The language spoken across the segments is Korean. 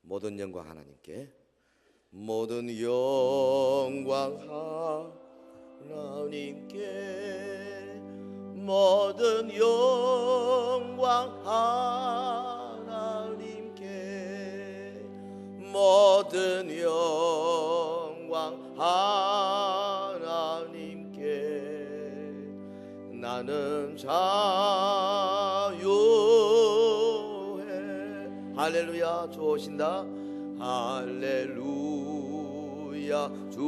모든 영광 하나님께, 모든 영광 하나님께, 모든 영광 하나님께, 모든 영광 하나님께. 나는 자유해. 할렐루야. 주 오신다. 할렐루야. 주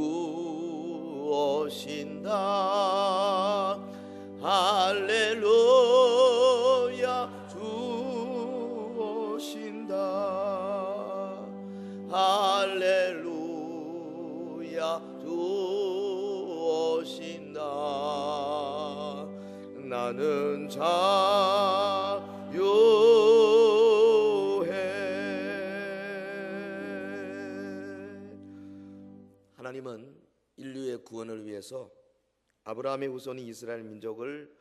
오신다. 할렐루야. 주 오신다. 할렐루야. 주 오신다. 나는 자유해. 하나님은 인류의 구원을 위해서 아브라함의 후손인 이스라엘 민족을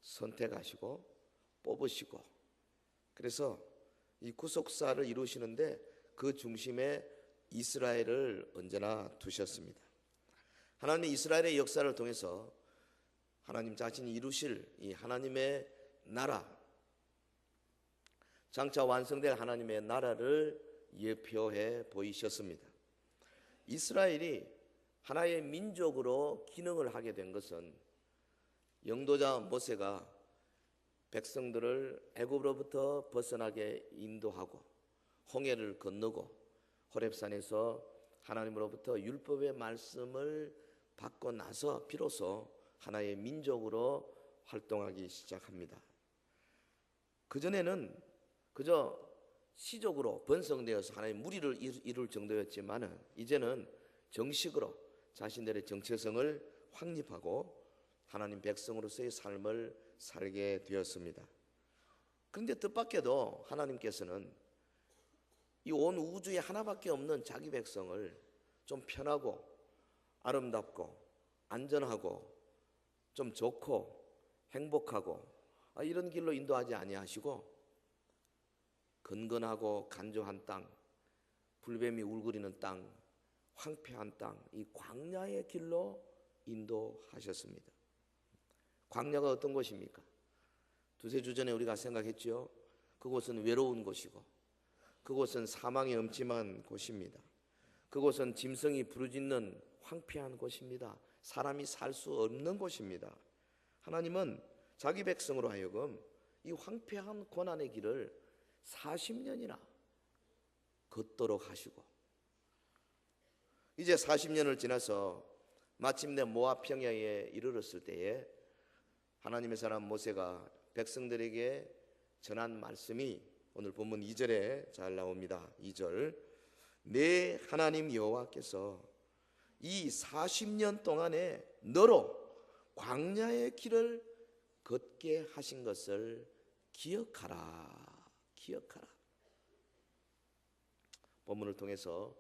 선택하시고 뽑으시고, 그래서 이 구속사를 이루시는데 그 중심에 이스라엘을 언제나 두셨습니다. 하나님은 이스라엘의 역사를 통해서 하나님 자신이 이루실 이 하나님의 나라, 장차 완성될 하나님의 나라를 예표해 보이셨습니다. 이스라엘이 하나의 민족으로 기능을 하게 된 것은 영도자 모세가 백성들을 애굽으로부터 벗어나게 인도하고 홍해를 건너고 호렙산에서 하나님으로부터 율법의 말씀을 받고 나서 비로소 하나의 민족으로 활동하기 시작합니다. 그전에는 그저 시족으로 번성되어서 하나의 무리를 이룰 정도였지만 이제는 정식으로 자신들의 정체성을 확립하고 하나님 백성으로서의 삶을 살게 되었습니다. 그런데 뜻밖에도 하나님께서는 이 온 우주에 하나밖에 없는 자기 백성을 좀 편하고 아름답고 안전하고 좀 좋고 행복하고 이런 길로 인도하지 아니하시고 건건하고 간조한 땅, 불뱀이 울거리는 땅, 황폐한 땅, 이 광야의 길로 인도하셨습니다. 광야가 어떤 곳입니까? 두세 주 전에 우리가 생각했죠. 그곳은 외로운 곳이고, 그곳은 사망의 음침한 곳입니다. 그곳은 짐승이 부르짖는 황폐한 곳입니다. 사람이 살 수 없는 곳입니다. 하나님은 자기 백성으로 하여금 이 황폐한 고난의 길을 40년이나 걷도록 하시고, 이제 40년을 지나서 마침내 모압 평야에 이르렀을 때에 하나님의 사람 모세가 백성들에게 전한 말씀이 오늘 본문 2절에 잘 나옵니다. 2절. 내 하나님 여호와께서 이 40년 동안에 너로 광야의 길을 걷게 하신 것을 기억하라. 기억하라. 본문을 통해서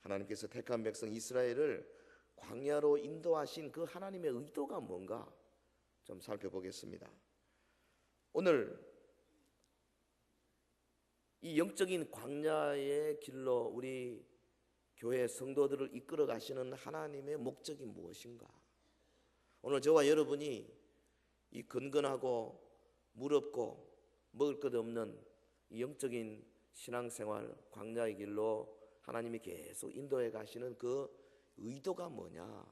하나님께서 택한 백성 이스라엘을 광야로 인도하신 그 하나님의 의도가 뭔가 좀 살펴보겠습니다. 오늘 이 영적인 광야의 길로 우리 교회 성도들을 이끌어 가시는 하나님의 목적이 무엇인가? 오늘 저와 여러분이 이 건건하고 무럽고 먹을 것 없는 이 영적인 신앙생활 광야의 길로 하나님이 계속 인도해 가시는 그 의도가 뭐냐?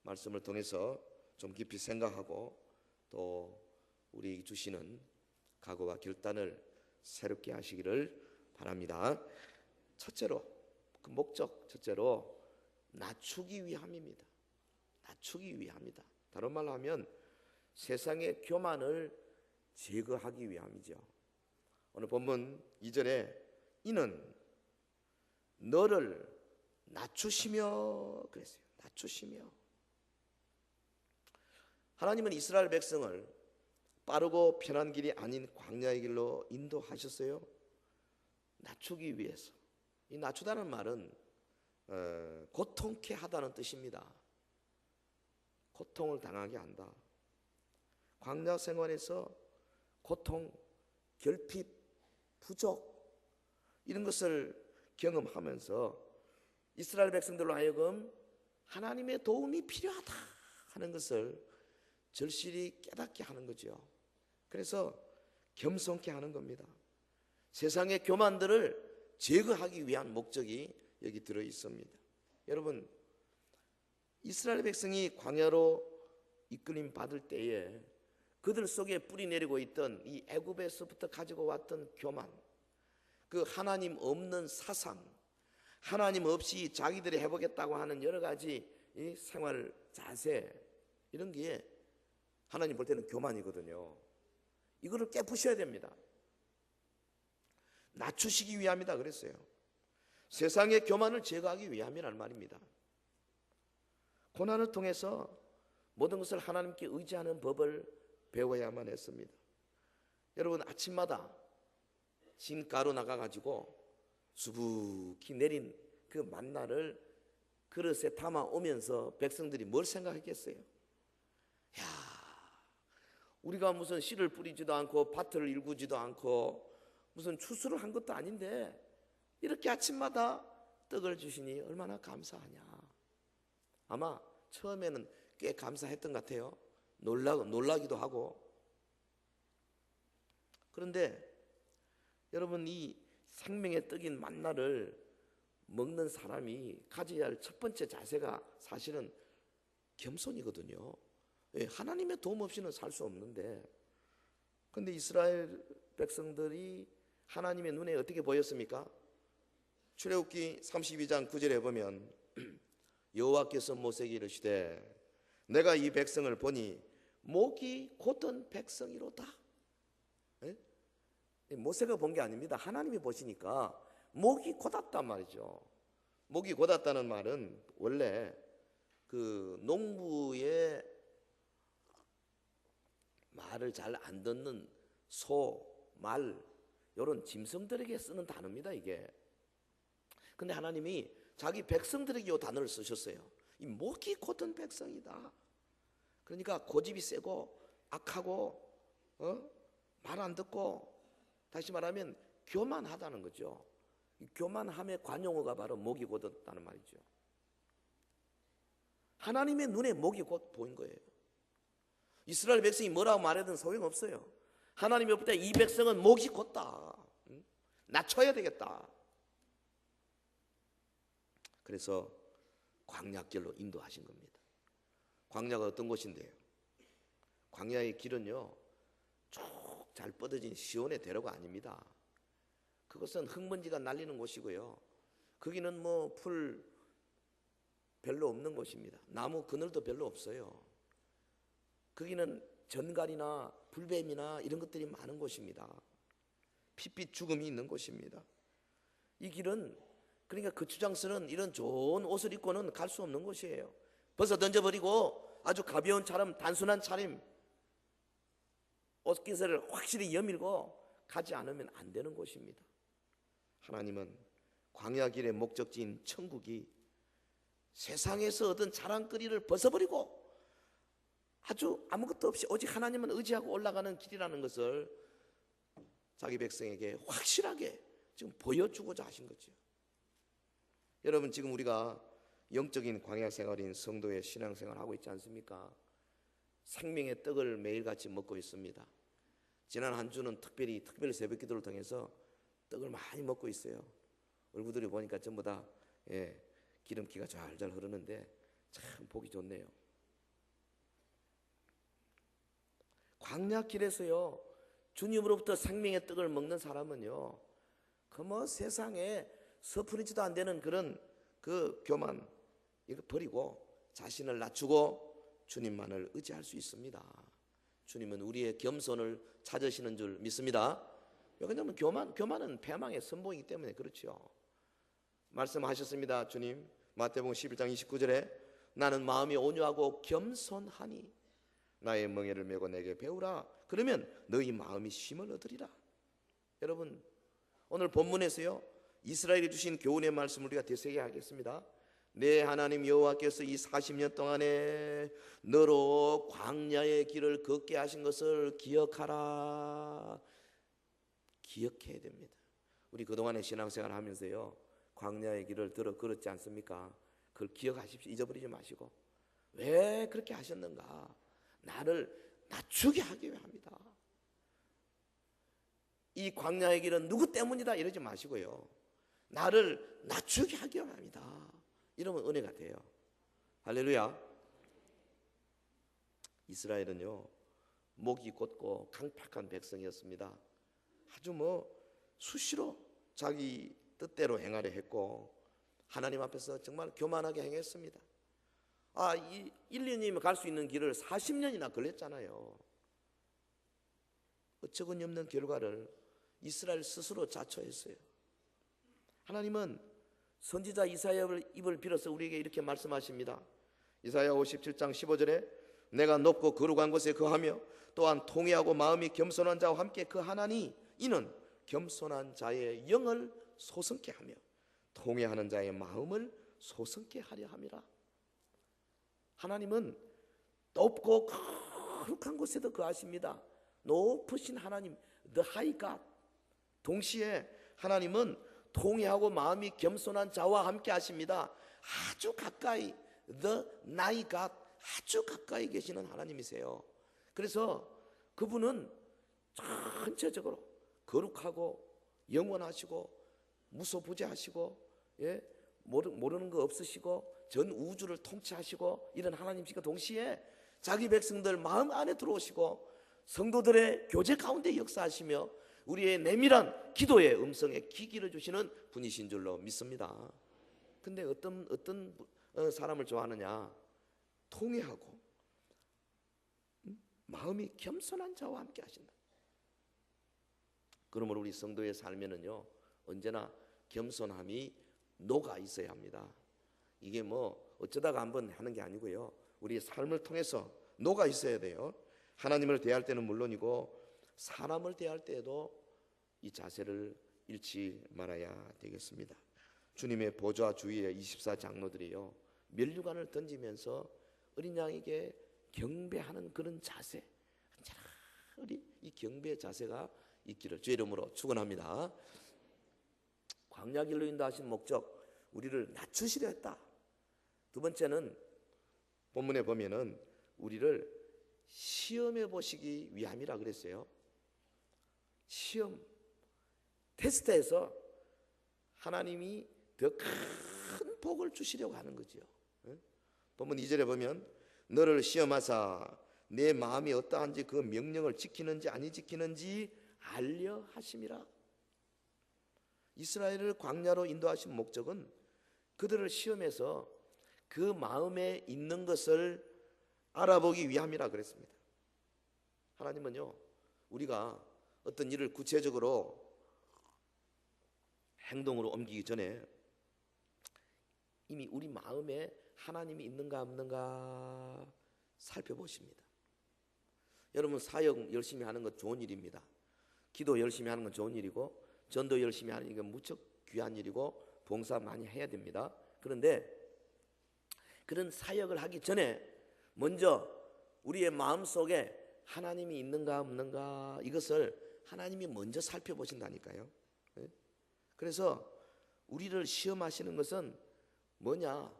말씀을 통해서 좀 깊이 생각하고 또 우리 주시는 각오와 결단을 새롭게 하시기를 바랍니다. 첫째로 그 목적, 첫째로 낮추기 위함입니다. 낮추기 위함이다. 다른 말로 하면 세상의 교만을 제거하기 위함이죠. 오늘 본문 2절에 이는 너를 낮추시며 그랬어요. 낮추시며. 하나님은 이스라엘 백성을 빠르고 편한 길이 아닌 광야의 길로 인도하셨어요. 낮추기 위해서. 이 낮추다는 말은 고통케 하다는 뜻입니다. 고통을 당하게 한다. 광야 생활에서 고통, 결핍, 부족, 이런 것을 경험하면서 이스라엘 백성들로 하여금 하나님의 도움이 필요하다 하는 것을 절실히 깨닫게 하는 거죠. 그래서 겸손케 하는 겁니다. 세상의 교만들을 제거하기 위한 목적이 여기 들어 있습니다. 여러분, 이스라엘 백성이 광야로 이끌림 받을 때에 그들 속에 뿌리내리고 있던 이 애굽에서부터 가지고 왔던 교만, 그 하나님 없는 사상, 하나님 없이 자기들이 해보겠다고 하는 여러 가지 이 생활 자세, 이런 게 하나님 볼 때는 교만이거든요. 이거를 깨부셔야 됩니다. 낮추시기 위함이다 그랬어요. 세상의 교만을 제거하기 위함이란 말입니다. 고난을 통해서 모든 것을 하나님께 의지하는 법을 배워야만 했습니다. 여러분, 아침마다 진가로 나가가지고 수북히 내린 그 만나를 그릇에 담아 오면서 백성들이 뭘 생각했겠어요? 야, 우리가 무슨 씨를 뿌리지도 않고 밭을 일구지도 않고 무슨 추수를 한 것도 아닌데 이렇게 아침마다 떡을 주시니 얼마나 감사하냐. 아마 처음에는 꽤 감사했던 것 같아요. 놀라기도 하고. 그런데 여러분, 이 생명의 떡인 만나를 먹는 사람이 가져야 할 첫 번째 자세가 사실은 겸손이거든요. 하나님의 도움 없이는 살 수 없는데, 그런데 이스라엘 백성들이 하나님의 눈에 어떻게 보였습니까? 출애굽기 32장 9절에 보면 여호와께서 모세에게 이르시되 내가 이 백성을 보니 목이 곧은 백성이로다. 모세가 본 게 아닙니다. 하나님이 보시니까 목이 곧았단 말이죠. 목이 곧았다는 말은 원래 그 농부의 말을 잘 안 듣는 소, 말, 이런 짐승들에게 쓰는 단어입니다, 이게. 근데 하나님이 자기 백성들에게 이 단어를 쓰셨어요. 이 목이 곧은 백성이다. 그러니까 고집이 세고 악하고 말 안 듣고, 다시 말하면 교만하다는 거죠. 이 교만함의 관용어가 바로 목이 곧었다는 말이죠. 하나님의 눈에 목이 곧 보인 거예요. 이스라엘 백성이 뭐라고 말하든 소용없어요. 하나님이 볼 때 이 백성은 목이 곧다. 낮춰야 되겠다. 그래서 광야길로 인도하신 겁니다. 광야가 어떤 곳인데요? 광야의 길은요, 쭉 잘 뻗어진 시온의 대로가 아닙니다. 그것은 흙먼지가 날리는 곳이고요. 거기는 뭐 풀 별로 없는 곳입니다. 나무 그늘도 별로 없어요. 거기는 전갈이나 불뱀이나 이런 것들이 많은 곳입니다. 핏빛 죽음이 있는 곳입니다. 이 길은, 그러니까 거추장스러운 이런 좋은 옷을 입고는 갈 수 없는 곳이에요. 벗어 던져버리고 아주 가벼운 차림, 단순한 차림, 옷깃을 확실히 여밀고 가지 않으면 안 되는 곳입니다. 하나님은 광야길의 목적지인 천국이 세상에서 얻은 자랑거리를 벗어버리고 아주 아무것도 없이 오직 하나님만 의지하고 올라가는 길이라는 것을 자기 백성에게 확실하게 지금 보여주고자 하신 거죠. 여러분, 지금 우리가 영적인 광야 생활인 성도의 신앙생활을 하고 있지 않습니까? 생명의 떡을 매일같이 먹고 있습니다. 지난 한 주는 특별히 새벽 기도를 통해서 떡을 많이 먹고 있어요. 얼굴들이 보니까 전부 다 기름기가 잘잘 흐르는데 참 보기 좋네요. 광야길에서요, 주님으로부터 생명의 떡을 먹는 사람은요, 그 뭐 세상에 서프리지도 안 되는 그런 그 교만, 이거 버리고 자신을 낮추고 주님만을 의지할 수 있습니다. 주님은 우리의 겸손을 찾으시는 줄 믿습니다. 왜냐하면 교만은 패망의 선봉이기 때문에 그렇죠. 말씀하셨습니다. 주님, 마태복음 11장 29절에 나는 마음이 온유하고 겸손하니 나의 멍에를 메고 내게 배우라. 그러면 너희 마음이 쉼을 얻으리라. 여러분, 오늘 본문에서요, 이스라엘이 주신 교훈의 말씀을 우리가 되새겨 하겠습니다. 내 하나님 여호와께서 이 40년 동안에 너로 광야의 길을 걷게 하신 것을 기억하라. 기억해야 됩니다. 우리 그동안의 신앙생활 하면서요, 광야의 길을 들어 걸었지 않습니까? 그걸 기억하십시오. 잊어버리지 마시고. 왜 그렇게 하셨는가? 나를 낮추게 하기 위함이다. 이 광야의 길은 누구 때문이다 이러지 마시고요, 나를 낮추게 하기 위함이다. 이러면 은혜가 돼요. 할렐루야. 이스라엘은요, 목이 곧고 강팍한 백성이었습니다. 아주 수시로 자기 뜻대로 행하려 했고 하나님 앞에서 정말 교만하게 행했습니다. 이 1년이면 갈 수 있는 길을 40년이나 걸렸잖아요. 어처구니 없는 결과를 이스라엘 스스로 자초했어요. 하나님은 선지자 이사야의 입을 빌어서 우리에게 이렇게 말씀하십니다. 이사야 57장 15절에 내가 높고 거룩한 곳에 거하며 또한 통회하고 마음이 겸손한 자와 함께 거하나니 이는 겸손한 자의 영을 소성케 하며 통회하는 자의 마음을 소성케 하려 함이라. 하나님은 높고 거룩한 곳에도 거하십니다. 높으신 하나님, The High God. 동시에 하나님은 통회하고 마음이 겸손한 자와 함께 하십니다. 아주 가까이, The Nigh God, 아주 가까이 계시는 하나님이세요. 그래서 그분은 전체적으로 거룩하고 영원하시고 무소부재하시고, 모르는 거 없으시고 전 우주를 통치하시고 이런 하나님이시고, 동시에 자기 백성들 마음 안에 들어오시고 성도들의 교제 가운데 역사하시며 우리의 내밀한 기도의 음성에 귀 기울여 주시는 분이신 줄로 믿습니다. 근데 어떤 사람을 좋아하느냐? 통회하고 마음이 겸손한 자와 함께 하신다. 그러므로 우리 성도의 삶에는요, 언제나 겸손함이 녹아 있어야 합니다. 이게 어쩌다가 한번 하는 게 아니고요, 우리의 삶을 통해서 녹아 있어야 돼요. 하나님을 대할 때는 물론이고 사람을 대할 때에도 이 자세를 잃지 말아야 되겠습니다. 주님의 보좌 주위에 24장로들이요, 면류관을 던지면서 어린 양에게 경배하는 그런 자세, 우리 이 경배의 자세가 있기를 주의 이름으로 축원합니다. 광야길로 인도하신 목적, 우리를 낮추시려 했다. 두 번째는 본문에 보면은 우리를 시험해 보시기 위함이라 그랬어요. 시험, 테스트에서 하나님이 더 큰 복을 주시려고 하는 거죠. 본문 2절에 보면 너를 시험하사 내 마음이 어떠한지 그 명령을 지키는지 아니 지키는지 알려 하심이라. 이스라엘을 광야로 인도하신 목적은 그들을 시험해서 그 마음에 있는 것을 알아보기 위함이라 그랬습니다. 하나님은요, 우리가 어떤 일을 구체적으로 행동으로 옮기기 전에 이미 우리 마음에 하나님이 있는가 없는가 살펴보십니다. 여러분, 사역 열심히 하는 건 좋은 일입니다. 기도 열심히 하는 건 좋은 일이고 전도 열심히 하는 건 무척 귀한 일이고 봉사 많이 해야 됩니다. 그런데 그런 사역을 하기 전에 먼저 우리의 마음속에 하나님이 있는가 없는가, 이것을 하나님이 먼저 살펴보신다니까요. 그래서 우리를 시험하시는 것은 뭐냐?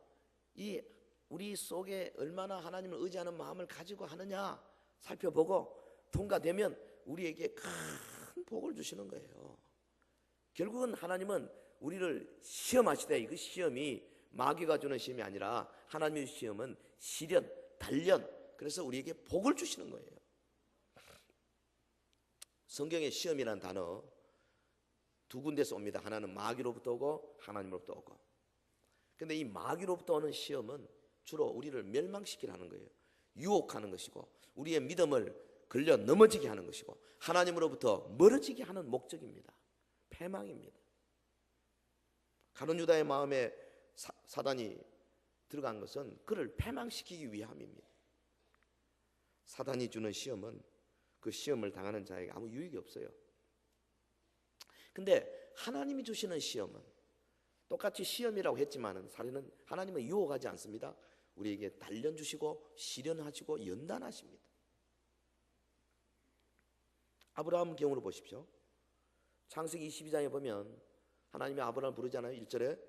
이 우리 속에 얼마나 하나님을 의지하는 마음을 가지고 하느냐 살펴보고 통과되면 우리에게 큰 복을 주시는 거예요. 결국은 하나님은 우리를 시험하시되, 이그 시험이 마귀가 주는 시험이 아니라 하나님의 시험은 시련, 단련, 그래서 우리에게 복을 주시는 거예요. 성경에 시험이라는 단어 두 군데서 옵니다. 하나는 마귀로부터 오고 하나님으로부터 오고. 근데 이 마귀로부터 오는 시험은 주로 우리를 멸망시키라는 거예요. 유혹하는 것이고 우리의 믿음을 걸려 넘어지게 하는 것이고 하나님으로부터 멀어지게 하는 목적입니다. 패망입니다. 가룟 유다의 마음에 사단이 들어간 것은 그를 패망시키기 위함입니다. 사단이 주는 시험은 그 시험을 당하는 자에게 아무 유익이 없어요. 근데 하나님이 주시는 시험은 똑같이 시험이라고 했지만은 사실은 하나님은 유혹하지 않습니다. 우리에게 단련 주시고 시련하시고 연단하십니다. 아브라함 경우를 보십시오. 창세기 22장에 보면 하나님이 아브라함을 부르잖아요. 1절에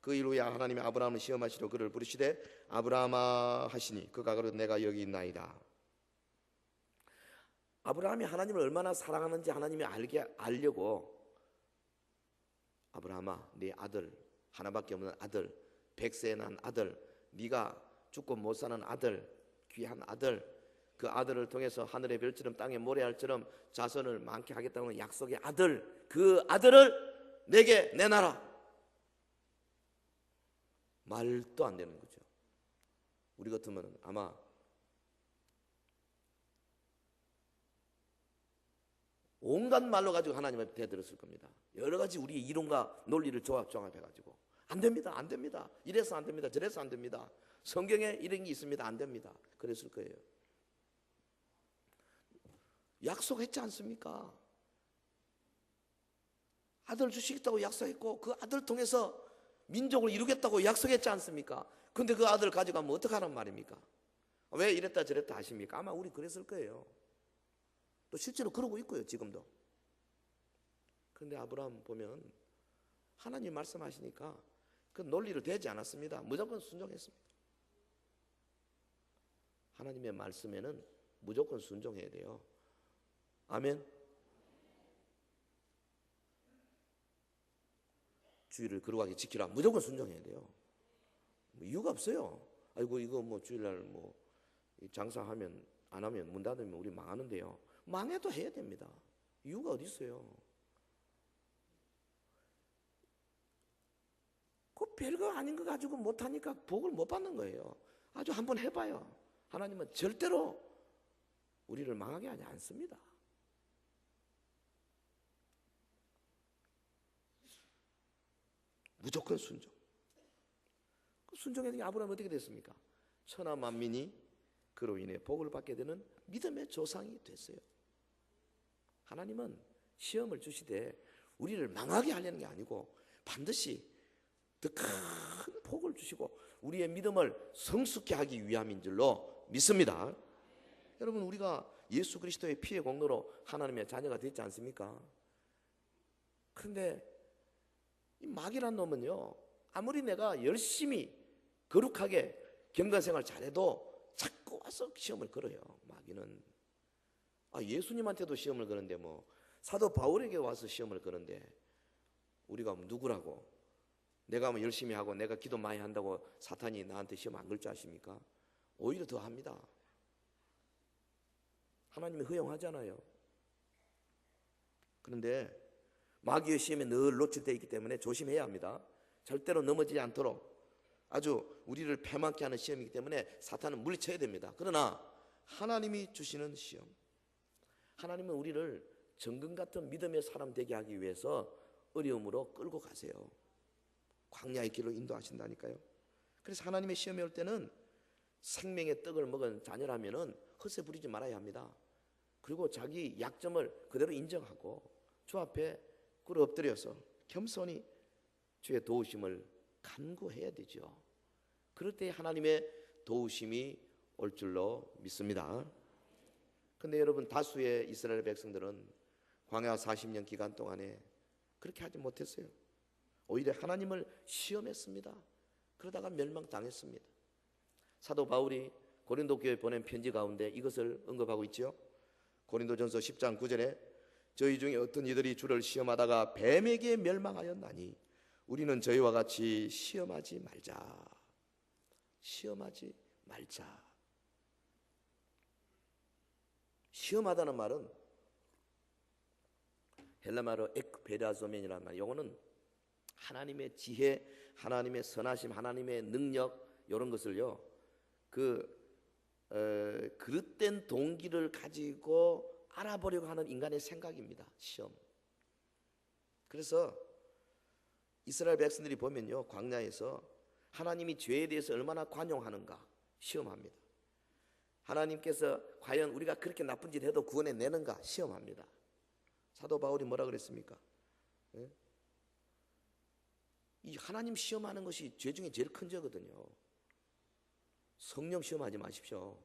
그 이후에 하나님이 아브라함을 시험하시러 그를 부르시되 아브라함아 하시니 그가 가로되 내가 여기 있나이다. 아브라함이 하나님을 얼마나 사랑하는지 하나님이 알려고 아브라함아 네 아들 하나밖에 없는 아들 100세에 난 아들 네가 죽고 못 사는 아들 귀한 아들 그 아들을 통해서 하늘의 별처럼 땅의 모래알처럼 자손을 많게 하겠다는 약속의 아들 그 아들을 내게 내놔라. 말도 안 되는 거죠. 우리 같으면 아마 온갖 말로 가지고 하나님을 대들었을 겁니다. 여러 가지 우리의 이론과 논리를 종합해가지고 안 됩니다. 안 됩니다. 이래서 안 됩니다. 저래서 안 됩니다. 성경에 이런 게 있습니다. 안 됩니다. 그랬을 거예요. 약속했지 않습니까? 아들 주시겠다고 약속했고 그 아들 통해서 민족을 이루겠다고 약속했지 않습니까? 근데 그 아들을 가져가면 어떡하란 말입니까? 왜 이랬다 저랬다 하십니까? 아마 우리 그랬을 거예요. 또 실제로 그러고 있고요. 지금도. 그런데 아브라함 보면 하나님 말씀하시니까 그 논리를 대지 않았습니다. 무조건 순종했습니다. 하나님의 말씀에는 무조건 순종해야 돼요. 아멘. 주의를 거룩하게 지키라. 무조건 순종해야 돼요. 뭐 이유가 없어요. 아이고 이거 뭐 주일날 뭐 장사하면 안 하면 문 닫으면 우리 망하는데요. 망해도 해야 됩니다. 이유가 어디 있어요? 그 별거 아닌 거 가지고 못하니까 복을 못 받는 거예요. 아주 한번 해봐요. 하나님은 절대로 우리를 망하게 하지 않습니다. 무조건 순종. 그 순종했더니 아브라함은 어떻게 됐습니까? 천하 만민이 그로 인해 복을 받게 되는 믿음의 조상이 됐어요. 하나님은 시험을 주시되 우리를 망하게 하려는 게 아니고 반드시 더 큰 복을 주시고 우리의 믿음을 성숙케 하기 위함인 줄로 믿습니다. 여러분 우리가 예수 그리스도의 피의 공로로 하나님의 자녀가 됐지 않습니까? 그런데 이 마귀란 놈은요 아무리 내가 열심히 거룩하게 경건생활 잘해도 자꾸 와서 시험을 걸어요. 마귀는 예수님한테도 시험을 거는데 뭐 사도 바울에게 와서 시험을 거는데 우리가 누구라고 내가 뭐 열심히 하고 내가 기도 많이 한다고 사탄이 나한테 시험 안 걸 줄 아십니까? 오히려 더 합니다. 하나님이 허용하잖아요. 그런데 마귀의 시험에 늘 노출되어 있기 때문에 조심해야 합니다. 절대로 넘어지지 않도록 아주 우리를 패망케 하는 시험이기 때문에 사탄은 물리쳐야 됩니다. 그러나 하나님이 주시는 시험, 하나님은 우리를 정금 같은 믿음의 사람 되게 하기 위해서 어려움으로 끌고 가세요. 광야의 길로 인도하신다니까요. 그래서 하나님의 시험이 올 때는 생명의 떡을 먹은 자녀라면은 헛새 부리지 말아야 합니다. 그리고 자기 약점을 그대로 인정하고 주 앞에 꿇어 엎드려서 겸손히 주의 도우심을 간구해야 되죠. 그럴 때 하나님의 도우심이 올 줄로 믿습니다. 그런데 여러분 다수의 이스라엘 백성들은 광야 40년 기간 동안에 그렇게 하지 못했어요. 오히려 하나님을 시험했습니다. 그러다가 멸망당했습니다. 사도 바울이 고린도 교회에 보낸 편지 가운데 이것을 언급하고 있죠. 고린도전서 10장 9절에 저희 중에 어떤 이들이 주를 시험하다가 뱀에게 멸망하였나니 우리는 저희와 같이 시험하지 말자. 시험하지 말자. 시험하다는 말은 헬라말로 ekpeirazomen이라는 말. 이거는 하나님의 지혜, 하나님의 선하심, 하나님의 능력 이런 것을요. 그릇된 동기를 가지고 알아보려고 하는 인간의 생각입니다. 시험. 그래서 이스라엘 백성들이 보면요, 광야에서 하나님이 죄에 대해서 얼마나 관용하는가 시험합니다. 하나님께서 과연 우리가 그렇게 나쁜 짓 해도 구원해 내는가 시험합니다. 사도 바울이 뭐라 그랬습니까? 예? 이 하나님 시험하는 것이 죄 중에 제일 큰 죄거든요. 성령 시험하지 마십시오.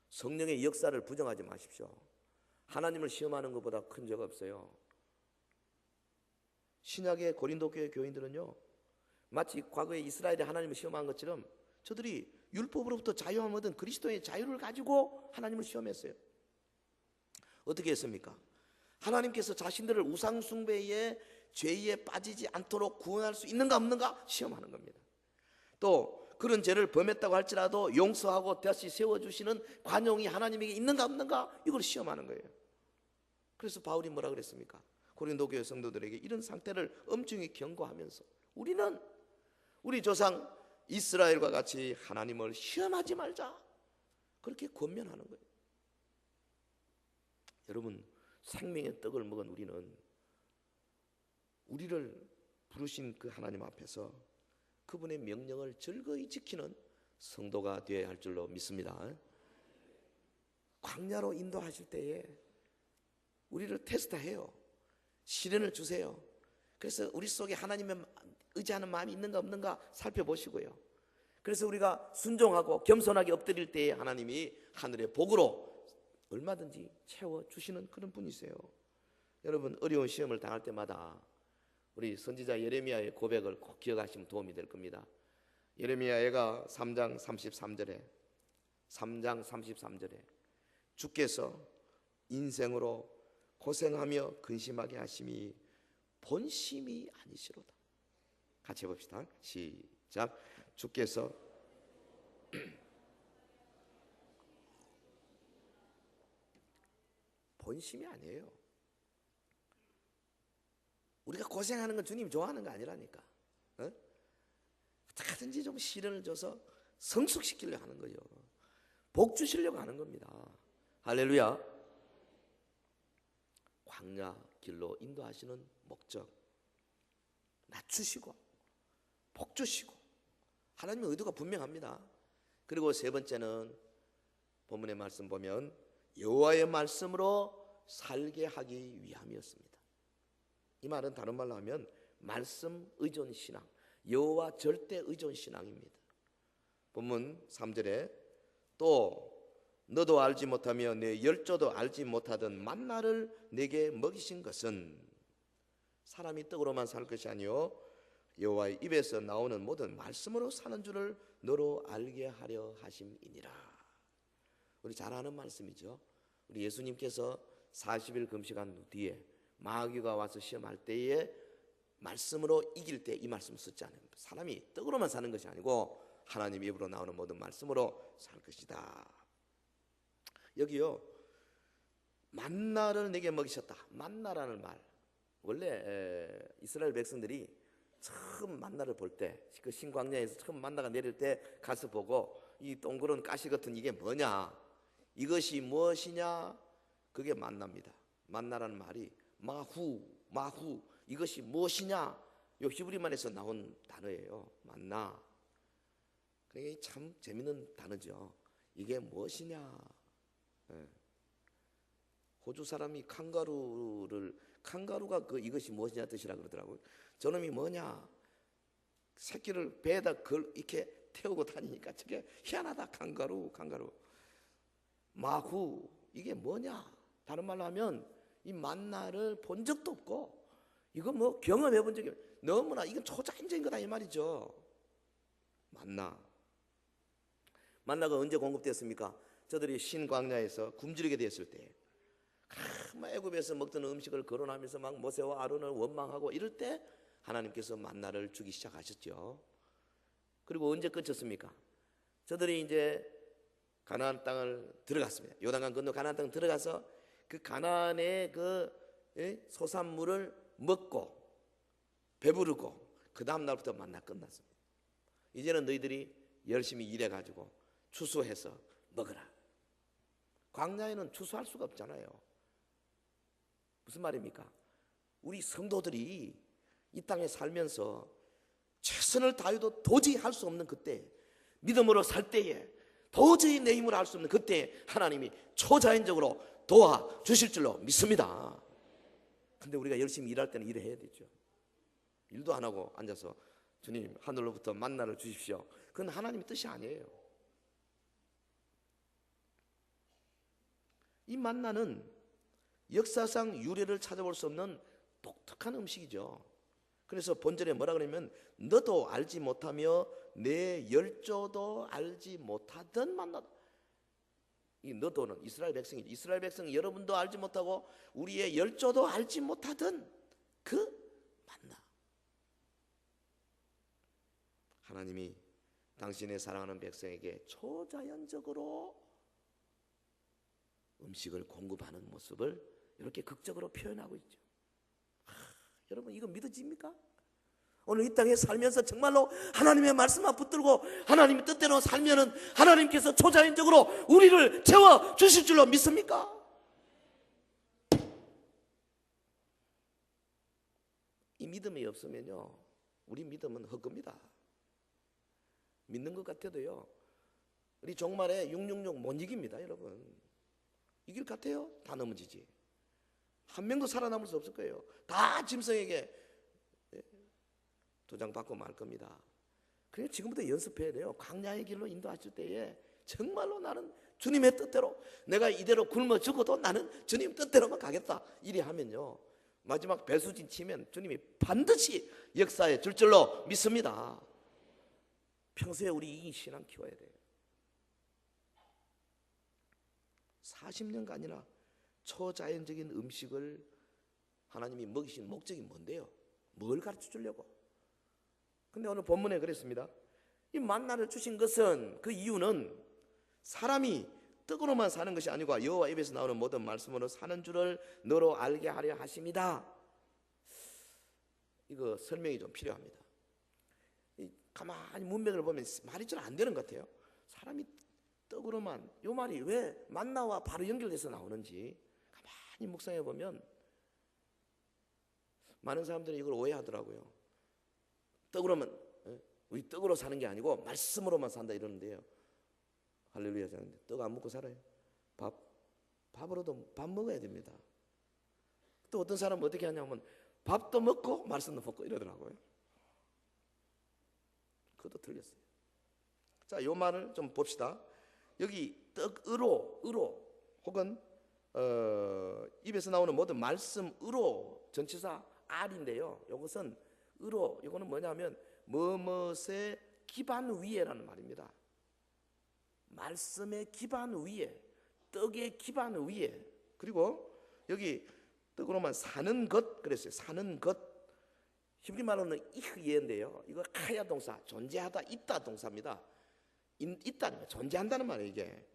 성령의 역사를 부정하지 마십시오. 하나님을 시험하는 것보다 큰 죄가 없어요. 신약의 고린도 교회 교인들은요, 마치 과거에 이스라엘이 하나님을 시험한 것처럼 저들이 율법으로부터 자유함을 얻은 그리스도의 자유를 가지고 하나님을 시험했어요. 어떻게 했습니까? 하나님께서 자신들을 우상 숭배의 죄에 빠지지 않도록 구원할 수 있는가 없는가 시험하는 겁니다. 또 그런 죄를 범했다고 할지라도 용서하고 다시 세워주시는 관용이 하나님에게 있는가 없는가 이걸 시험하는 거예요. 그래서 바울이 뭐라 그랬습니까? 고린도 교회 성도들에게 이런 상태를 엄중히 경고하면서 우리는 우리 조상 이스라엘과 같이 하나님을 시험하지 말자, 그렇게 권면하는 거예요. 여러분, 생명의 떡을 먹은 우리를 부르신 그 하나님 앞에서 그분의 명령을 즐거이 지키는 성도가 되어야 할 줄로 믿습니다. 광야로 인도하실 때에 우리를 테스트해요. 시련을 주세요. 그래서 우리 속에 하나님의 의지하는 마음이 있는가 없는가 살펴보시고요. 그래서 우리가 순종하고 겸손하게 엎드릴 때에 하나님이 하늘의 복으로 얼마든지 채워주시는 그런 분이세요. 여러분, 어려운 시험을 당할 때마다 우리 선지자 예레미야의 고백을 꼭 기억하시면 도움이 될 겁니다. 예레미야가 3장 33절에 주께서 인생으로 고생하며 근심하게 하심이 본심이 아니시로다. 같이 해봅시다. 시작. 주께서 본심이 아니에요. 우리가 고생하는 건 주님 좋아하는 거 아니라니까. 어떻게든지 좀 시련을 줘서 성숙시키려고 하는 거죠. 복 주시려고 하는 겁니다. 할렐루야. 광야 길로 인도하시는 목적, 낮추시고 복 주시고 하나님의 의도가 분명합니다. 그리고 세 번째는 본문의 말씀 보면 여호와의 말씀으로 살게 하기 위함이었습니다. 이 말은 다른 말로 하면 말씀 의존 신앙, 여호와 절대 의존 신앙입니다. 본문 3절에 또 너도 알지 못하며 내 열조도 알지 못하던 만나를 내게 먹이신 것은 사람이 떡으로만 살 것이 아니요 여호와의 입에서 나오는 모든 말씀으로 사는 줄을 너로 알게 하려 하심이니라. 우리 잘 아는 말씀이죠. 우리 예수님께서 40일 금식한 뒤에 마귀가 와서 시험할 때에 말씀으로 이길 때 이 말씀 쓰지 않아요. 사람이 떡으로만 사는 것이 아니고 하나님 입으로 나오는 모든 말씀으로 살 것이다. 여기요, 만나를 내게 먹이셨다. 만나라는 말, 원래 이스라엘 백성들이 처음 만나를 볼 때, 그 신광야에서 처음 만나가 내릴 때 가서 보고 이 동그란 가시 같은 이게 뭐냐, 이것이 무엇이냐, 그게 만나입니다. 만나라는 말이 마후, 이것이 무엇이냐, 요 히브리말에서 나온 단어예요. 만나. 그게 참 재밌는 단어죠. 이게 무엇이냐. 호주 사람이 칸가루가 이것이 무엇이냐 뜻이라 그러더라고요. 저놈이 뭐냐, 새끼를 배에다 이렇게 태우고 다니니까 저게 희한하다. 칸가루. 마후, 이게 뭐냐. 다른 말로 하면 이 만나를 본 적도 없고 이거 뭐 경험해 본 적이 없고 너무나 이건 초자연적인 거다 이 말이죠. 만나가 언제 공급됐습니까? 저들이 신광야에서 굶주리게 됐을 때, 애굽에서 먹던 음식을 거론하면서 막 모세와 아론을 원망하고 이럴 때 하나님께서 만나를 주기 시작하셨죠. 그리고 언제 끝쳤습니까? 저들이 이제 가나안 땅을 들어갔습니다. 요단강 건너 가나안 땅 들어가서 그 가나안의 그 소산물을 먹고 배부르고 그 다음 날부터 만나 끝났습니다. 이제는 너희들이 열심히 일해가지고 추수해서 먹으라. 광야에는 추수할 수가 없잖아요. 무슨 말입니까? 우리 성도들이 이 땅에 살면서 최선을 다해도 도저히 할 수 없는 그때, 믿음으로 살 때에 도저히 내 힘으로 할 수 없는 그때 하나님이 초자연적으로 도와주실 줄로 믿습니다. 근데 우리가 열심히 일할 때는 일해야 되죠. 일도 안 하고 앉아서 주님 하늘로부터 만나를 주십시오, 그건 하나님의 뜻이 아니에요. 이 만나는 역사상 유래를 찾아볼 수 없는 독특한 음식이죠. 그래서 본절에 뭐라 그러냐면 너도 알지 못하며 내 열조도 알지 못하던 만나다. 이 너도는 이스라엘 백성이죠. 이스라엘 백성 여러분도 알지 못하고 우리의 열조도 알지 못하던 그 만나. 하나님이 당신의 사랑하는 백성에게 초자연적으로 음식을 공급하는 모습을 이렇게 극적으로 표현하고 있죠. 여러분 이거 믿어집니까? 오늘 이 땅에 살면서 정말로 하나님의 말씀만 붙들고 하나님의 뜻대로 살면은 하나님께서 초자연적으로 우리를 채워 주실 줄로 믿습니까? 이 믿음이 없으면요, 우리 믿음은 헛겁니다. 믿는 것 같아도요, 우리 종말에 666 못 이깁니다. 여러분 이길 것 같아요? 다 넘어지지. 한 명도 살아남을 수 없을 거예요. 다 짐승에게 도장 받고 말 겁니다. 그래서 지금부터 연습해야 돼요. 광야의 길로 인도하실 때에 정말로 나는 주님의 뜻대로, 내가 이대로 굶어 죽어도 나는 주님 뜻대로만 가겠다, 이리 하면요, 마지막 배수진 치면 주님이 반드시 역사에 줄 줄로 믿습니다. 평소에 우리 이 신앙 키워야 돼요. 40년간이나 초자연적인 음식을 하나님이 먹이신 목적이 뭔데요? 뭘 가르쳐 주려고? 근데 오늘 본문에 그랬습니다. 이 만나를 주신 것은, 그 이유는 사람이 떡으로만 사는 것이 아니고 여호와 입에서 나오는 모든 말씀으로 사는 줄을 너로 알게 하려 하심이다. 이거 설명이 좀 필요합니다. 가만히 문맥을 보면 말이 좀 안 되는 것 같아요. 사람이 떡으로만, 이 말이 왜 만나와 바로 연결돼서 나오는지 가만히 묵상해 보면 많은 사람들이 이걸 오해하더라고요. 떡으로만, 우리 떡으로 사는 게 아니고 말씀으로만 산다 이러는데요. 할렐루야. 떡 안 먹고 살아요? 밥으로도 밥 먹어야 됩니다. 또 어떤 사람은 어떻게 하냐면 밥도 먹고 말씀도 먹고 이러더라고요. 그것도 틀렸어요. 자, 요 말을 좀 봅시다. 여기 떡으로, 혹은 입에서 나오는 모든 말씀으로, 전치사 R인데요, 이것은 으로, 이거는 뭐냐면 뭐뭇의 기반 위에라는 말입니다. 말씀의 기반 위에, 떡의 기반 위에. 그리고 여기 떡으로만 사는 것 그랬어요. 사는 것. 히브리 말로는 이흐예인데요, 이거 카야 동사, 존재하다, 있다 동사입니다. 있다는 거, 존재한다는 말이에요 이게.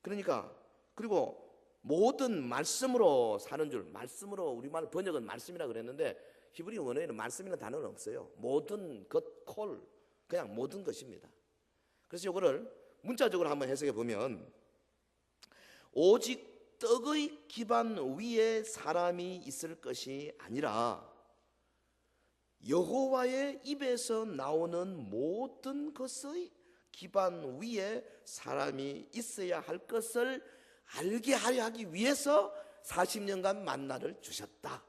그러니까, 그리고 모든 말씀으로 사는 줄, 말씀으로, 우리말 번역은 말씀이라 그랬는데 히브리 원어에는 말씀이라는 단어는 없어요. 모든 것, 콜, 그냥 모든 것입니다. 그래서 이거를 문자적으로 한번 해석해 보면, 오직 떡의 기반 위에 사람이 있을 것이 아니라 여호와의 입에서 나오는 모든 것의 기반 위에 사람이 있어야 할 것을 알게 하려 하기 위해서 40년간 만나를 주셨다.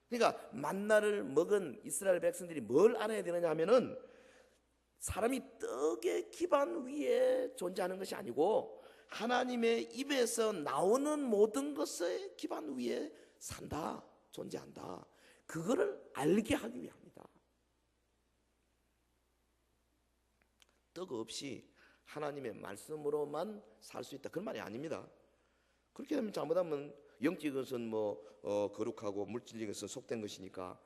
그러니까 만나를 먹은 이스라엘 백성들이 뭘 알아야 되느냐 하면은, 사람이 떡의 기반 위에 존재하는 것이 아니고 하나님의 입에서 나오는 모든 것의 기반 위에 산다, 존재한다. 그거를 알게 하기 위함입니다. 떡 없이 하나님의 말씀으로만 살 수 있다, 그런 말이 아닙니다. 그렇게 되면 잘못하면 영적인 것은 거룩하고 물질적인 것은 속된 것이니까,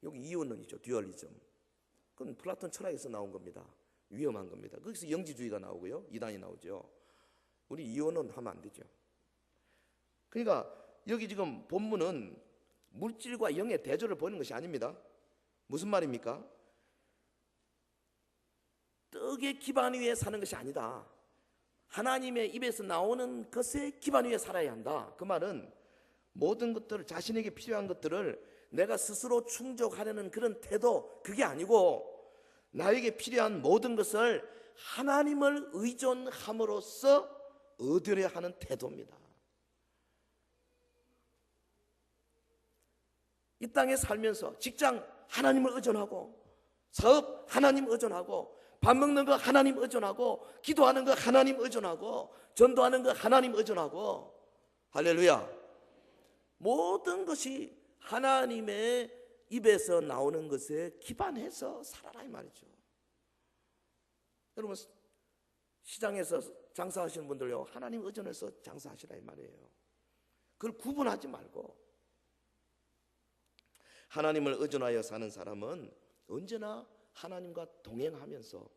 여기 이원론이죠, 듀얼리즘. 그건 플라톤 철학에서 나온 겁니다. 위험한 겁니다. 거기서 영지주의가 나오고요, 이단이 나오죠. 우리 이원론 하면 안 되죠. 그러니까 여기 지금 본문은 물질과 영의 대조를 보이는 것이 아닙니다. 무슨 말입니까? 떡의 기반 위에 사는 것이 아니다. 하나님의 입에서 나오는 것의 기반 위에 살아야 한다. 그 말은 모든 것들을, 자신에게 필요한 것들을 내가 스스로 충족하려는 그런 태도, 그게 아니고 나에게 필요한 모든 것을 하나님을 의존함으로써 얻으려 하는 태도입니다. 이 땅에 살면서 직장 하나님을 의존하고, 사업 하나님 의존하고, 밥 먹는 거 하나님 의존하고, 기도하는 거 하나님 의존하고, 전도하는 거 하나님 의존하고, 할렐루야. 모든 것이 하나님의 입에서 나오는 것에 기반해서 살아라 이 말이죠. 여러분 시장에서 장사하시는 분들요, 하나님 의존해서 장사하시라 이 말이에요. 그걸 구분하지 말고 하나님을 의존하여 사는 사람은 언제나 하나님과 동행하면서,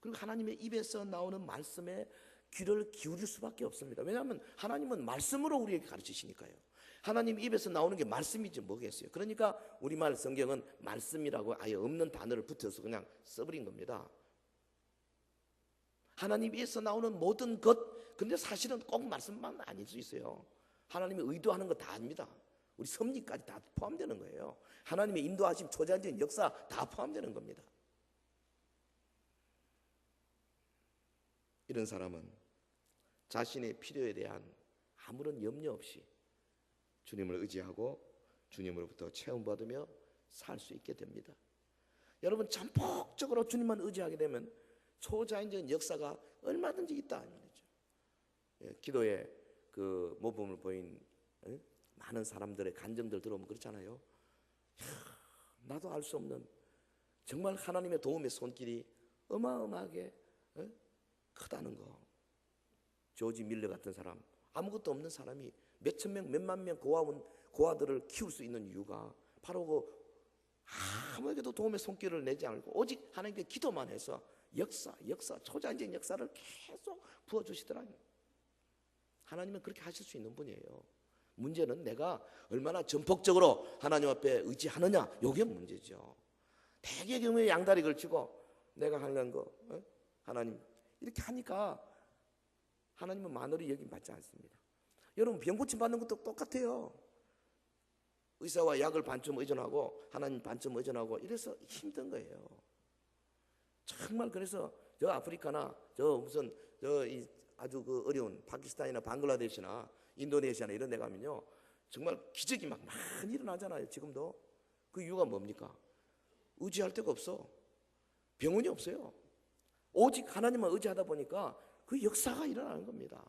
그리고 하나님의 입에서 나오는 말씀에 귀를 기울일 수밖에 없습니다. 왜냐하면 하나님은 말씀으로 우리에게 가르치시니까요. 하나님 입에서 나오는 게 말씀이지 뭐겠어요. 그러니까 우리말 성경은 말씀이라고 아예 없는 단어를 붙여서 그냥 써버린 겁니다. 하나님 입에서 나오는 모든 것, 근데 사실은 꼭 말씀만 아닐 수 있어요. 하나님이 의도하는 거 다 아닙니다. 우리 섭리까지 다 포함되는 거예요. 하나님의 인도하심, 초자연적인 역사 다 포함되는 겁니다. 이런 사람은 자신의 필요에 대한 아무런 염려 없이 주님을 의지하고 주님으로부터 체험받으며 살 수 있게 됩니다. 여러분 전폭적으로 주님만 의지하게 되면 초자연적인 역사가 얼마든지 있다 하는 거죠. 기도에 그 모범을 보인 많은 사람들의 간증들 들어보면 그렇잖아요. 나도 알 수 없는 정말 하나님의 도움의 손길이 어마어마하게 크다는 거. 조지 밀러 같은 사람, 아무것도 없는 사람이 몇천 명, 몇만 명 고아들을 키울 수 있는 이유가 바로 그 아무에게도 도움의 손길을 내지 않고 오직 하나님께 기도만 해서 역사, 초자연적인 역사를 계속 부어주시더라고요. 하나님은 그렇게 하실 수 있는 분이에요. 문제는 내가 얼마나 전폭적으로 하나님 앞에 의지하느냐, 이게 문제죠. 대개 경우에 양다리 걸치고 내가 하는 거 하나님 이렇게 하니까 하나님은 만으로 여김받지 않습니다. 여러분 병 고침 받는 것도 똑같아요. 의사와 약을 반쯤 의존하고 하나님 반쯤 의존하고 이래서 힘든 거예요. 정말 그래서 저 아프리카나 저 무슨 아주 그 어려운 파키스탄이나 방글라데시나 인도네시아나 이런 데 가면요 정말 기적이 막 많이 일어나잖아요. 지금도. 그 이유가 뭡니까? 의지할 데가 없어. 병원이 없어요. 오직 하나님만 의지하다 보니까 그 역사가 일어나는 겁니다.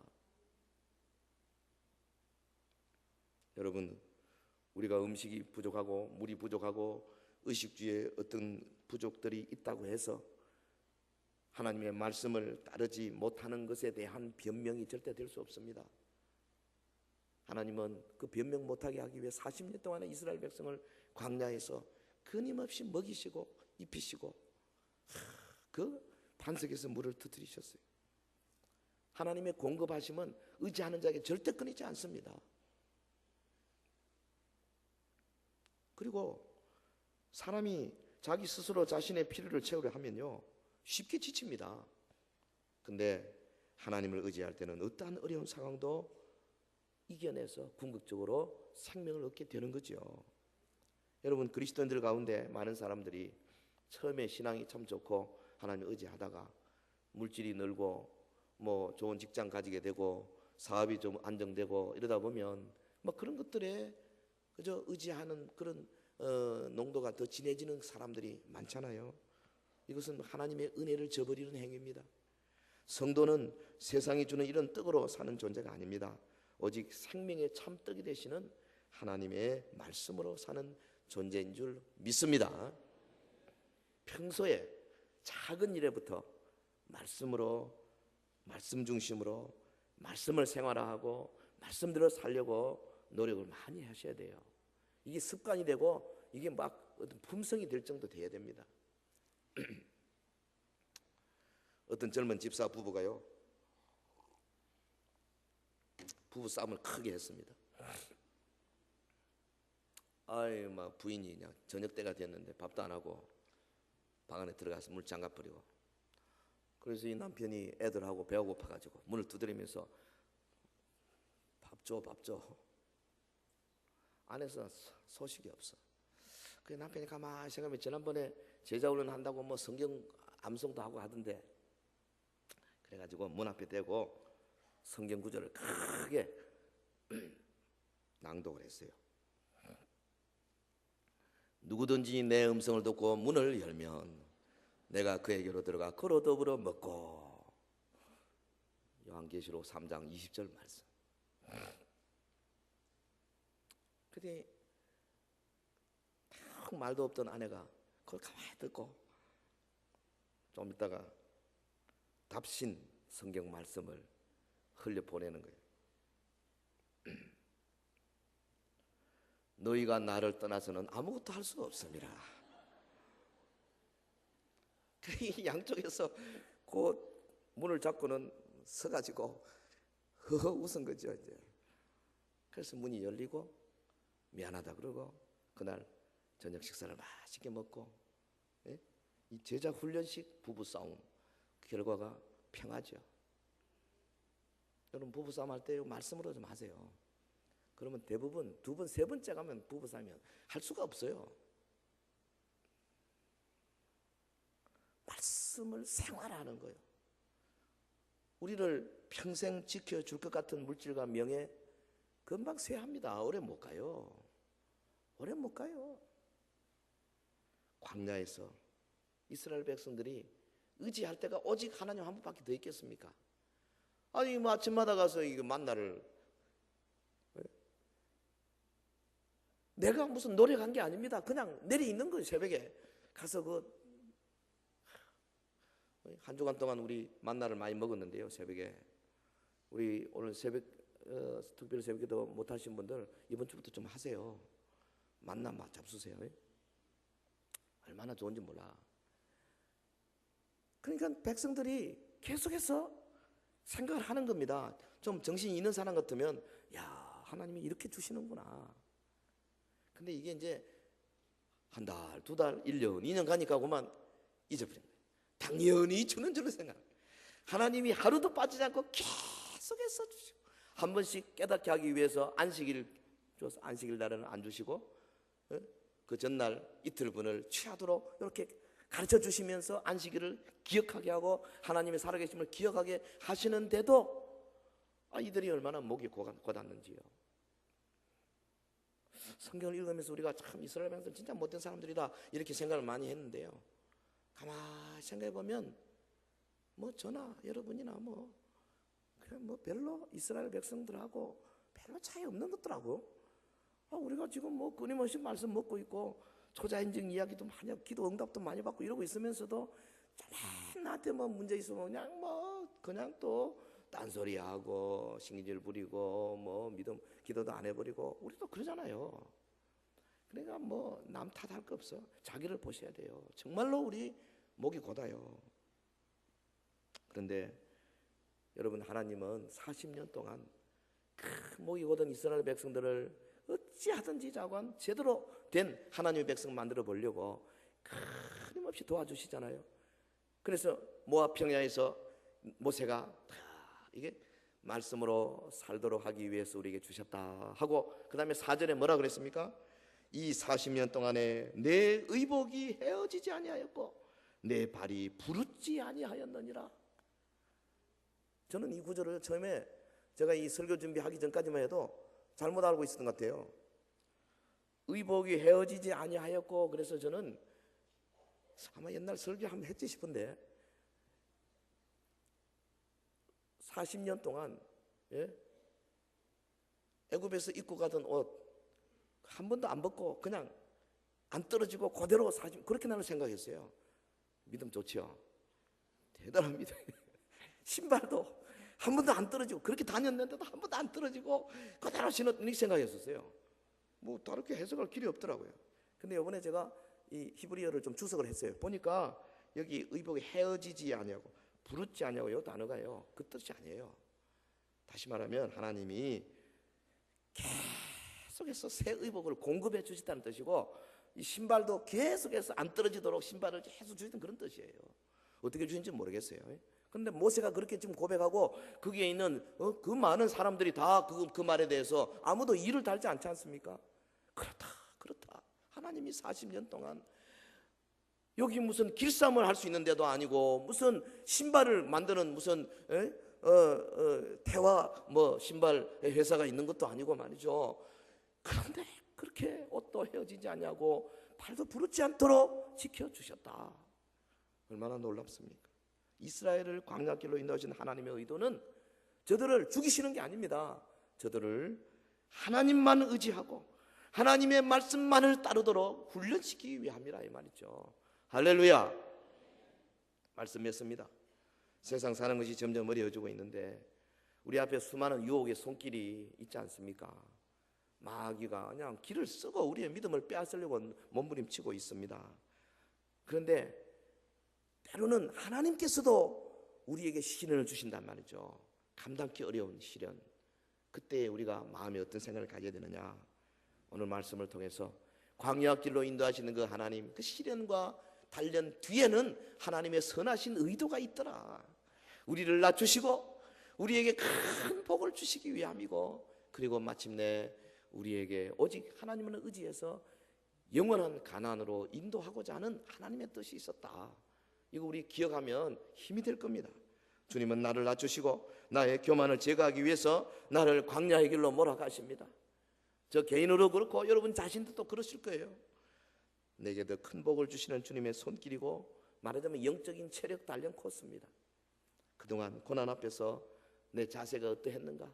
여러분 우리가 음식이 부족하고 물이 부족하고 의식주의 어떤 부족들이 있다고 해서 하나님의 말씀을 따르지 못하는 것에 대한 변명이 절대 될 수 없습니다. 하나님은 그 변명 못하게 하기 위해 40년 동안의 이스라엘 백성을 광야에서 끊임없이 먹이시고 입히시고 그 반석에서 물을 터뜨리셨어요. 하나님의 공급하심은 의지하는 자에게 절대 끊이지 않습니다. 그리고 사람이 자기 스스로 자신의 필요를 채우려 하면요 쉽게 지칩니다. 근데 하나님을 의지할 때는 어떠한 어려운 상황도 이겨내서 궁극적으로 생명을 얻게 되는 거죠. 여러분 그리스도인들 가운데 많은 사람들이 처음에 신앙이 참 좋고 하나님을 의지하다가 물질이 늘고 뭐 좋은 직장 가지게 되고 사업이 좀 안정되고 이러다 보면 뭐 그런 것들에 그저 의지하는 그런 농도가 더 진해지는 사람들이 많잖아요. 이것은 하나님의 은혜를 저버리는 행위입니다. 성도는 세상이 주는 이런 떡으로 사는 존재가 아닙니다. 오직 생명의 참떡이 되시는 하나님의 말씀으로 사는 존재인 줄 믿습니다. 평소에 작은 일에부터 말씀으로, 말씀 중심으로 말씀을 생활화하고 말씀대로 살려고 노력을 많이 하셔야 돼요. 이게 습관이 되고 이게 막 어떤 품성이 될 정도 돼야 됩니다. 어떤 젊은 집사 부부가요 부부 싸움을 크게 했습니다. 아이 막 부인이 그냥 저녁 때가 됐는데 밥도 안 하고 방 안에 들어가서 물 잠가 버리고, 그래서 이 남편이 애들하고 배가 고파가지고 문을 두드리면서 밥 줘. 안에서 소식이 없어. 그 남편이 가만히 생각하면 지난번에 제자 훈련 한다고 뭐 성경 암송도 하고 하던데, 그래가지고 문 앞에 대고 성경 구절을 크게 낭독을 했어요. 누구든지 내 음성을 듣고 문을 열면 내가 그에게로 들어가 그로 더불어 먹고. 요한계시록 3장 20절 말씀. 근데 말도 없던 아내가 그걸 가만히 듣고 좀 있다가 답신 성경 말씀을 흘려 보내는 거예요. 너희가 나를 떠나서는 아무것도 할 수 없습니다. 양쪽에서 그 문을 잡고는 서가지고 허허 웃은 거죠. 이제 그래서 문이 열리고 미안하다 그러고 그날 저녁 식사를 맛있게 먹고, 예? 이 제자 훈련식 부부 싸움 결과가 평화죠. 여러분 부부 싸움 할 때 말씀으로 좀 하세요. 그러면 대부분 두 번, 세 번째 가면 부부 싸움이면 할 수가 없어요. 말씀을 생활하는 거예요. 우리를 평생 지켜줄 것 같은 물질과 명예 금방 쇠합니다. 오래 못 가요. 오래 못 가요. 광야에서 이스라엘 백성들이 의지할 때가 오직 하나님 한 분밖에 더 있겠습니까? 아니 뭐 아침마다 가서 이거 만나를, 내가 무슨 노력한 게 아닙니다. 그냥 내리 있는 거예요. 새벽에 가서 그 한 주간 동안 우리 만나를 많이 먹었는데요. 새벽에 우리 오늘 새벽 특별 새벽기도 못 하신 분들 이번 주부터 좀 하세요. 만나 잡수세요. 얼마나 좋은지 몰라. 그러니까 백성들이 계속해서 생각을 하는 겁니다. 좀 정신이 있는 사람 같으면 야 하나님이 이렇게 주시는구나. 근데 이게 이제 한 달, 두 달, 1년, 2년 가니까 그만 잊어버린 거예요. 당연히 주는 줄로 생각합니다. 하나님이 하루도 빠지지 않고 계속해서 주시고, 한 번씩 깨닫게 하기 위해서 안식일 줘서 안식일 날에는 안 주시고 그 전날 이틀분을 취하도록 이렇게 가르쳐 주시면서 안식일을 기억하게 하고 하나님의 살아계심을 기억하게 하시는데도 이들이 얼마나 목이 고닫는지요. 성경을 읽으면서 우리가 참 이스라엘 백성들 진짜 못된 사람들이다 이렇게 생각을 많이 했는데요. 가만히 생각해 보면 뭐 저나 여러분이나 뭐 별로 이스라엘 백성들하고 별로 차이 없는 것더라고. 우리가 지금 뭐 끊임없이 말씀 먹고 있고 초자인증 이야기도 많이 하고 기도 응답도 많이 받고 이러고 있으면서도 나한테 뭐 문제 있으면 그냥 또 딴소리하고 신기질 부리고 뭐 믿음 기도도 안 해버리고 우리도 그러잖아요. 그러니까 뭐 남 탓할 거 없어. 자기를 보셔야 돼요. 정말로 우리 목이 곧아요. 그런데 여러분 하나님은 40년 동안 그 목이 곧은 이스라엘 백성들을 어찌하든지 자관 제대로 된 하나님의 백성 만들어 보려고 끊임없이 도와주시잖아요. 그래서 모압 평야에서 모세가 이게 말씀으로 살도록 하기 위해서 우리에게 주셨다 하고 그 다음에 4절에 뭐라 그랬습니까? 이 40년 동안에 내 의복이 헤어지지 아니하였고 내 발이 부르지 아니하였느니라. 저는 이 구절을 처음에 제가 이 설교 준비하기 전까지만 해도 잘못 알고 있었던 것 같아요. 의복이 헤어지지 아니하였고 그래서 저는 아마 옛날 설교 한번 했지 싶은데 40년 동안 애굽에서 입고 가던 옷 한 번도 안 벗고 그냥 안 떨어지고 그대로 그렇게 나는 생각했어요. 믿음 좋죠? 대단합니다. 신발도 한 번도 안 떨어지고 그렇게 다녔는데도 한 번도 안 떨어지고 그대로 신었다 이렇게 생각했었어요. 뭐 다르게 해석할 길이 없더라고요. 근데 이번에 제가 이 히브리어를 좀 주석을 했어요. 보니까 여기 의복이 헤어지지 아니하고 부르지 아니하고 이 단어가요 그 뜻이 아니에요. 다시 말하면 하나님이 계속해서 새 의복을 공급해 주시다는 뜻이고 이 신발도 계속해서 안 떨어지도록 신발을 계속 주시는 그런 뜻이에요. 어떻게 주신지 모르겠어요. 그런데 모세가 그렇게 지금 고백하고 거기에 있는 그 많은 사람들이 다 그 말에 대해서 아무도 이를 달지 않지 않습니까? 그렇다. 하나님이 40년 동안 여기 무슨 길쌈을 할 수 있는 데도 아니고 무슨 신발을 만드는 무슨 태화 뭐 신발 회사가 있는 것도 아니고 말이죠. 그런데 그렇게 옷도 헤어지지 않냐고 발도 부르지 않도록 지켜주셨다. 얼마나 놀랍습니까? 이스라엘을 광야길로 인도하신 하나님의 의도는 저들을 죽이시는 게 아닙니다. 저들을 하나님만 의지하고 하나님의 말씀만을 따르도록 훈련시키기 위함이라 이 말이죠. 할렐루야. 말씀했습니다. 세상 사는 것이 점점 어려워지고 있는데 우리 앞에 수많은 유혹의 손길이 있지 않습니까? 마귀가 그냥 길을 쓰고 우리의 믿음을 빼앗으려고 몸부림치고 있습니다. 그런데 때로는 하나님께서도 우리에게 시련을 주신단 말이죠. 감당기 어려운 시련. 그때 우리가 마음에 어떤 생각을 가져야 되느냐? 오늘 말씀을 통해서 광야 길로 인도하시는 그 하나님, 그 시련과 단련 뒤에는 하나님의 선하신 의도가 있더라. 우리를 낮추시고 우리에게 큰 복을 주시기 위함이고, 그리고 마침내 우리에게 오직 하나님을 의지해서 영원한 가나안으로 인도하고자 하는 하나님의 뜻이 있었다. 이거 우리 기억하면 힘이 될 겁니다. 주님은 나를 낮추시고 나의 교만을 제거하기 위해서 나를 광야의 길로 몰아가십니다. 저 개인으로 그렇고 여러분 자신도 그러실 거예요. 내게 더 큰 복을 주시는 주님의 손길이고, 말하자면 영적인 체력 단련 코스입니다. 그동안 고난 앞에서 내 자세가 어떠했는가?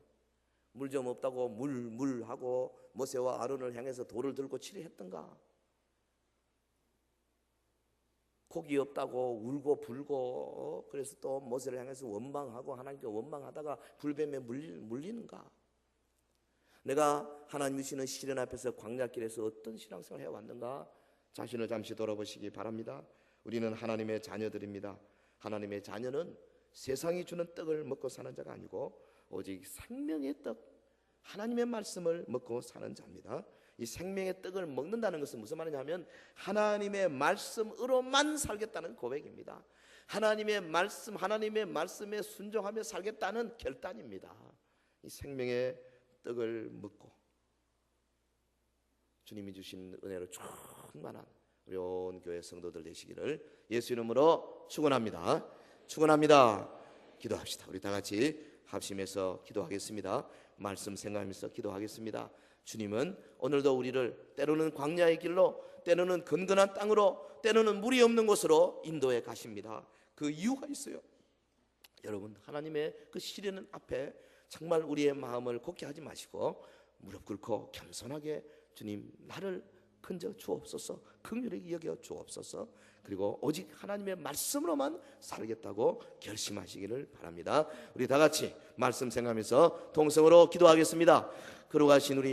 물 좀 없다고 물하고 모세와 아론을 향해서 돌을 들고 치료했던가? 고기 없다고 울고 불고 그래서 또 모세를 향해서 원망하고 하나님께 원망하다가 불뱀에 물리는가? 내가 하나님 주시는 시련 앞에서 광야길에서 어떤 신앙생활을 해왔는가? 자신을 잠시 돌아보시기 바랍니다. 우리는 하나님의 자녀들입니다. 하나님의 자녀는 세상이 주는 떡을 먹고 사는 자가 아니고 오직 생명의 떡, 하나님의 말씀을 먹고 사는 자입니다. 이 생명의 떡을 먹는다는 것은 무슨 말이냐면 하나님의 말씀으로만 살겠다는 고백입니다. 하나님의 말씀, 하나님의 말씀에 순종하며 살겠다는 결단입니다. 이 생명의 떡을 먹고 주님이 주신 은혜로 충만한 우리 온 교회 성도들 되시기를 예수 이름으로 축원합니다. 축원합니다. 기도합시다. 우리 다 같이 합심해서 기도하겠습니다. 말씀 생각하면서 기도하겠습니다. 주님은 오늘도 우리를 때로는 광야의 길로, 때로는 건건한 땅으로, 때로는 물이 없는 곳으로 인도해 가십니다. 그 이유가 있어요. 여러분, 하나님의 그 시련 앞에 정말 우리의 마음을 굳게 하지 마시고 무릎 꿇고 겸손하게 주님 나를 건져 주옵소서, 긍휼히 여겨 주옵소서, 그리고 오직 하나님의 말씀으로만 살겠다고 결심하시기를 바랍니다. 우리 다 같이 말씀 생각하면서 동성으로 기도하겠습니다. 걸어가신 우리